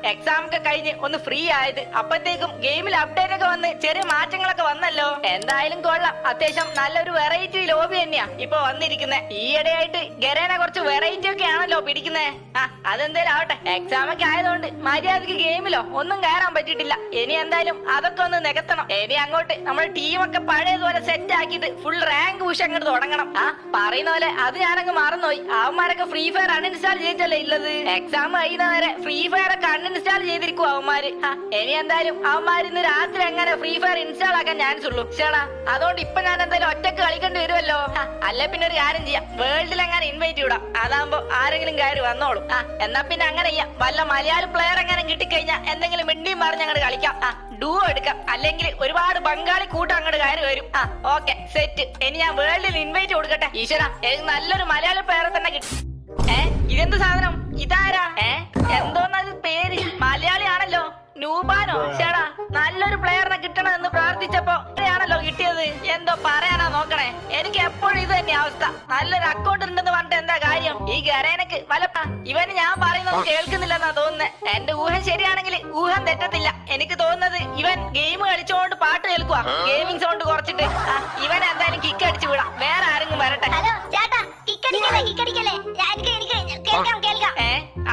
Exam ഒക്കെ കഴിഞ്ഞ് ഒന്ന് ഫ്രീ ആയത്. അപ്പത്തേക്കും ഗെയിമിൽ അപ്ഡേറ്റ് ഒക്കെ വന്ന് ചെറിയ മാറ്റങ്ങളൊക്കെ വന്നല്ലോ. എന്തായാലും കൊള്ളാം. അത്യാവശ്യം നല്ലൊരു വെറൈറ്റി ലോബി തന്നെയാ ഇപ്പൊ വന്നിരിക്കുന്നത്. ഈയിടെയായിട്ട് ഗരേനെ കുറച്ച് വെറൈറ്റി ഒക്കെ ആണല്ലോ പിടിക്കുന്നേ. അതെന്തേലും ആവട്ടെ. എക്സാം ഒക്കെ ആയതുകൊണ്ട് മര്യാദക്ക് ഗെയിമിലോ ഒന്നും കയറാൻ പറ്റിയിട്ടില്ല. ഇനി എന്തായാലും അതൊക്കെ ഒന്ന് നികത്തണം. ഇനി അങ്ങോട്ട് നമ്മുടെ ടീമൊക്കെ പഴയതുപോലെ സെറ്റ് ആക്കിയിട്ട് ഫുൾ റാങ്ക് പുഷ് അങ്ങോട്ട് തുടങ്ങണം. പറയുന്ന പോലെ അത് ഞാനങ്ങ് മറന്നുപോയി. അവന്മാരൊക്കെ ഫ്രീ ഫയർ അൺഇൻസ്റ്റാൾ ചെയ്തിട്ടല്ലേ ഉള്ളത്. എക്സാം കഴിയുന്നവരെ ഫ്രീ ഫയർ ഒക്കെ അൺഇൻസ്റ്റാൾ ചെയ്തിരിക്കും അവന്മാര്. ഇനി എന്തായാലും അവന്മാർ ഇന്ന് രാത്രി എങ്ങനെ ഫ്രീ ഫയർ ഇൻസ്റ്റാൾ ആക്കാൻ ചാൻസ് ഉള്ളൂ. ചേടാ അതുകൊണ്ട് ഇപ്പൊ ഞാൻ എന്തായാലും ഒറ്റക്ക് കളിക്കേണ്ടി വരുമല്ലോ. അല്ലെ പിന്നെ ഒരു കാര്യം ചെയ്യാം, വേൾഡിൽ എങ്ങനെ ഇൻവൈറ്റ് വിടാം. അതാകുമ്പോ ആരെങ്കിലും കയറി വന്നോളും. എന്നാ പിന്നെ അങ്ങനെ ചെയ്യാം. വല്ല മലയാള പ്ലെയർ എങ്ങനെ കിട്ടിക്കഴിഞ്ഞാൽ എന്തെങ്കിലും മിണ്ടിയും പറഞ്ഞ് അങ്ങോട്ട് കളിക്കാം. ഡൂ എടുക്കാം. അല്ലെങ്കിൽ ഒരുപാട് ബംഗാളി കൂട്ടം അങ്ങോട്ട് കയറി വരും. Okay set. ഇനി ഞാൻ വേൾഡിൽ ഇൻവൈറ്റ് കൊടുക്കട്ടെ. ഈശ്വര എനിക്ക് നല്ലൊരു മലയാള പ്ലെയറെ തന്നെ കിട്ടും. ഇതെന്ത് സാധനം? ഇതാരാ? എന്തോന്നത് പേര്? മലയാളി ആണല്ലോ. നൂബാനോ? ചേടാ നല്ലൊരു പ്ലെയറിനെ കിട്ടണമെന്ന് പ്രാർത്ഥിച്ചപ്പോ ആണല്ലോ കിട്ടിയത്. എന്തോ പറയാനാ നോക്കണേ. എനിക്ക് എപ്പോഴും ഇത് തന്നെ അവസ്ഥ. നല്ലൊരു അക്കൗണ്ട് ഉണ്ടെന്ന് പറഞ്ഞിട്ട് എന്താ കാര്യം? ഈ ഗരേനക്ക് ഇവന് ഞാൻ പറയുന്നത് കേൾക്കുന്നില്ലെന്നാ തോന്നുന്നത്. എന്റെ ഊഹം ശരിയാണെങ്കിൽ ഊഹം തെറ്റത്തില്ല. എനിക്ക് തോന്നുന്നത് ഇവൻ ഗെയിം കളിച്ചോണ്ട് പാട്ട് കേൾക്കുക. ഗെയിമിംഗ് സൗണ്ട് കുറച്ചിട്ട് ഇവൻ എന്തായാലും കിക്ക് അടിച്ചു വിടാം. വേറെ ആരെങ്കിലും വരട്ടെ.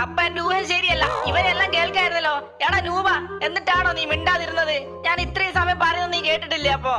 അപ്പൊ എന്റെ ഊഹം ശരിയല്ല. ഇവരെല്ലാം കേൾക്കായിരുന്നല്ലോ. എടാ നൂബ, എന്നിട്ടാണോ നീ മിണ്ടാതിരുന്നത്? ഞാൻ ഇത്രയും സമയം പറയുന്നത് നീ കേട്ടിട്ടില്ലേ? അപ്പൊ